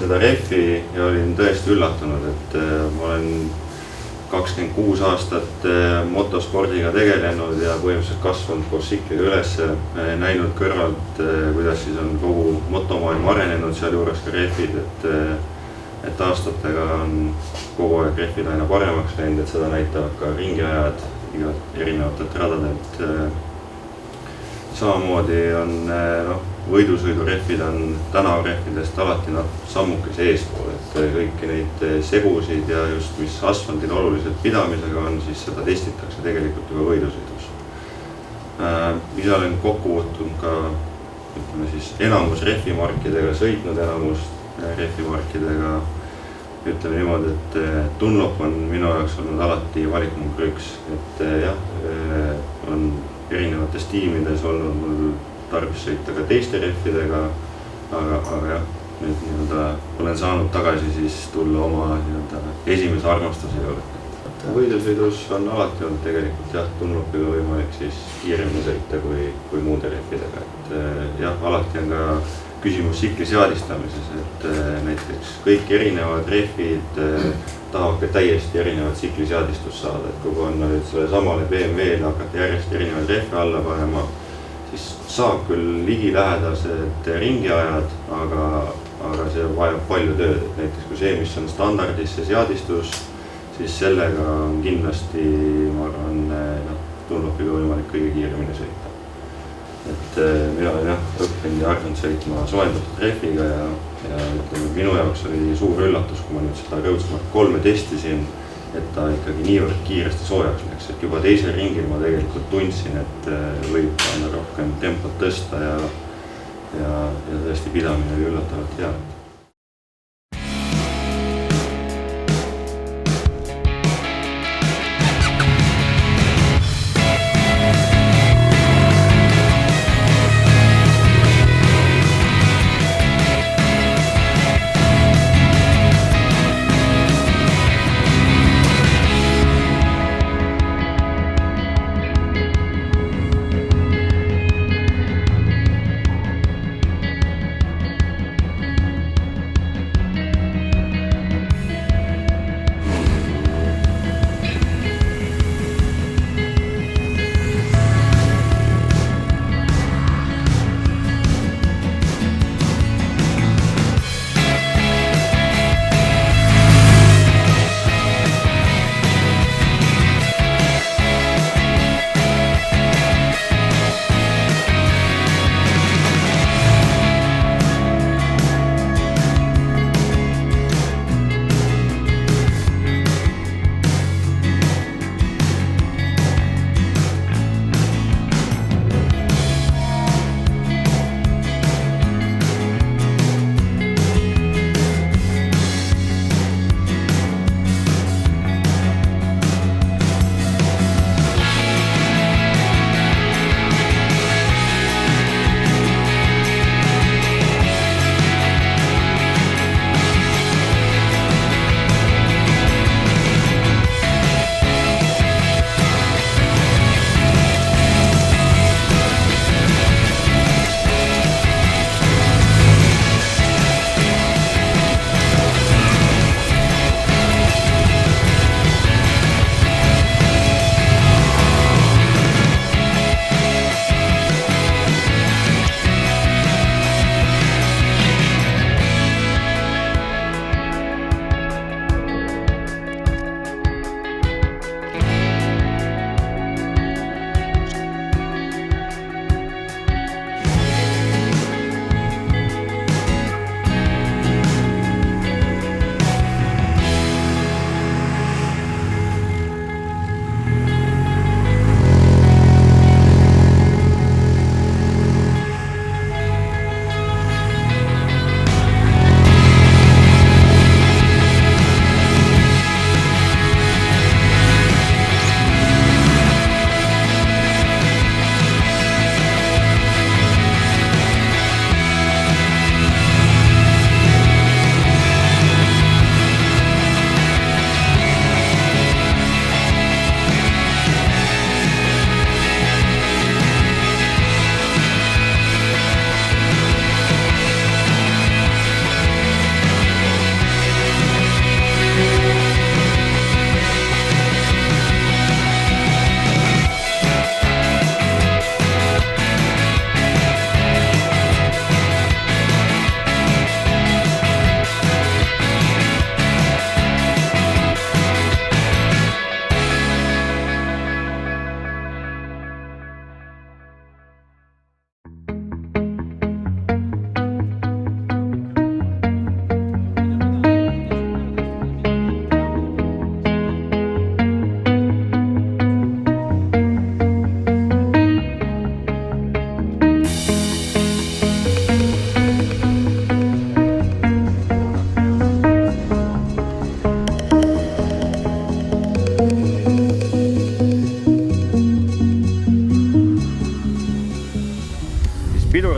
seda rehvi ja olin tõesti üllatunud, et ma olen 26 aastat motospordiga tegelenud ja põhimõtteliselt kasvanud koos sikliga üles, näinud kõrvalt, kuidas siis on kogu motomaailm arenenud, seal juures ka rehvid, et aastatega on kogu aeg rehvid aina paremaks läinud, et seda näitavad ka ringiajad erinevatelt radadelt. Samamoodi on võidusõidurehvid on tänavrehvidest alati sammukese eespool, et kõiki neid segusid ja just mis asfaldil oluliselt pidamisega on, siis seda testitakse tegelikult juba võidusõidus. Ise olen kokku võtnud ka enamus rehvimarkidega, sõitnud enamus rehvimarkidega. Ütleme niimoodi, et Dunlop on minu jaoks olnud alati valik number 1, et jah, on erinevates tiimides olnud mul tarvis sõita ka teiste rehvidega, aga jah, nüüd olen saanud tagasi siis tulla oma esimese armastuse juurde. Võidusõidus on alati olnud tegelikult jah, Dunlopiga võimalik siis kiiremini sõita kui muude rehvidega, et jah, alati on ka küsimus sikli seadistamises, et näiteks kõik erinevad rehvid tahavad ka täiesti erinevat sikli seadistust saada, et kui panna nüüd selle samale BMW-le hakata järjest erinevaid rehve alla panema, siis saab küll ligilähedased ringiajad, aga see vajab palju tööd, et näiteks kui see, mis on standardis see seadistus, siis sellega on kindlasti, ma arvan, Dunlopiga võimalik kõige kiiremini sõita. Et mina olen jah, õppinud ja harjunud sõitma soendatud rehviga ja ütleme, minu jaoks oli suur üllatus, kui ma nüüd seda Roadsmart 3 testisin, et ta ikkagi niivõrd kiiresti soojaks läks, et juba teisel ringil ma tegelikult tundsin, et võib aina rohkem tempot tõsta ja tõesti pidamine oli üllatavalt hea.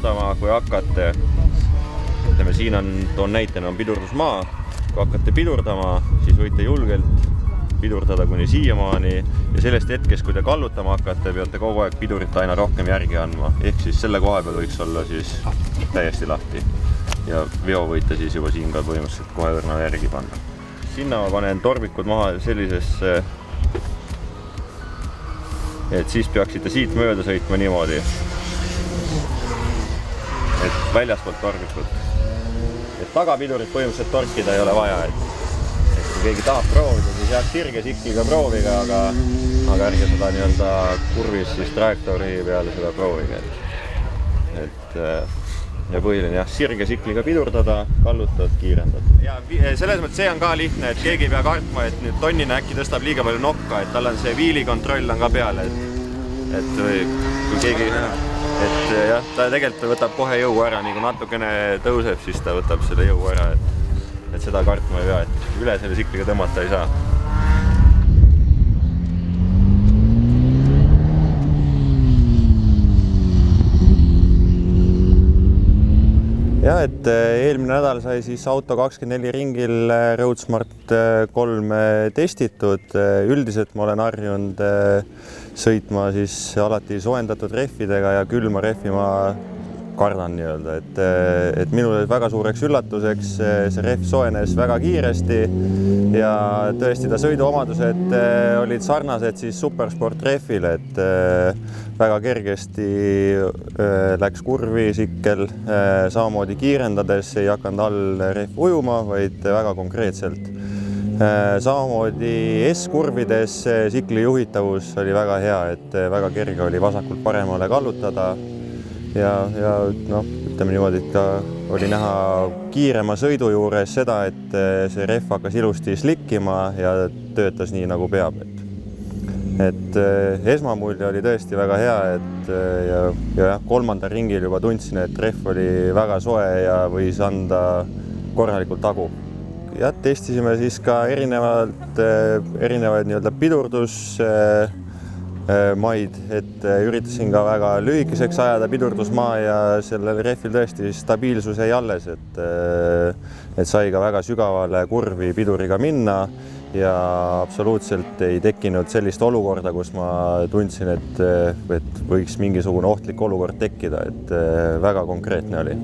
pidurdama, kui hakkate, ütleme siin toon näitena on pidurdusmaa, kui hakkate pidurdama, siis võite julgelt pidurdada kuni siiamaani ja sellest hetkest, kui te kallutama hakkate, peate kogu aeg pidurit aina rohkem järgi andma. Ehk siis selle koha peal võiks olla siis täiesti lahti ja veo võite siis juba siin ka põhimõtteliselt kohe õrna järgi panna. Sinna ma panen torbikud maha sellisesse, et siis peaksite siit mööda sõitma niimoodi, et väljaspoolt torbikud. Et tagapidurit põhimõtteliselt torkida ei ole vaja, et kui keegi tahab proovida, siis jah, sirge sikliga proovige, aga ärge seda nii-öelda kurvis siis trajektoori peale seda proovige. Ja põhiline jah, sirge sikliga pidurdada, kallutad, kiirendad. Ja selles mõttes see on ka lihtne, et keegi ei pea kartma, et nüüd tonnina äkki tõstab liiga palju nokka, et tal on see viilikontroll on ka peale, et kui keegi, et jah, ta tegelikult võtab kohe jõu ära, nii kui natukene tõuseb, siis ta võtab selle jõu ära, et seda kartma ei pea, et üle selle sikliga tõmmata ei saa. Ja, et eelmine nädal sai siis auto 24 ringil RoadSmart 3 testitud. Üldiselt ma olen harjunud sõitma siis alati soojendatud rehvidega ja külma rehvi ma kardan nii-öelda, et minule väga suureks üllatuseks see rehv soojenes väga kiiresti ja tõesti ta sõiduomadused olid sarnased siis Supersport rehvile, et väga kergesti läks kurvi sikkel, samamoodi kiirendades ei hakanud all rehv ujuma, vaid väga konkreetselt. Samamoodi S-kurvides sikli juhitavus oli väga hea, et väga kerge oli vasakult paremale kallutada. Ja ütleme niimoodi, et ka oli näha kiirema sõidu juures seda, et see rehv hakkas ilusti slikkima ja töötas nii nagu peab. Et esmamulje oli tõesti väga hea, et ja kolmandal ringil juba tundsin, et rehv oli väga soe ja võis anda korralikult tagu. Ja testisime siis ka erinevaid nii-öelda pidurdus maid, et üritasin ka väga lühikeseks ajada pidurdusmaa ja sellel rehvil tõesti stabiilsus jäi alles, et sai ka väga sügavale kurvi piduriga minna ja absoluutselt ei tekkinud sellist olukorda, kus ma tundsin, et võiks mingisugune ohtlik olukord tekkida, et väga konkreetne oli.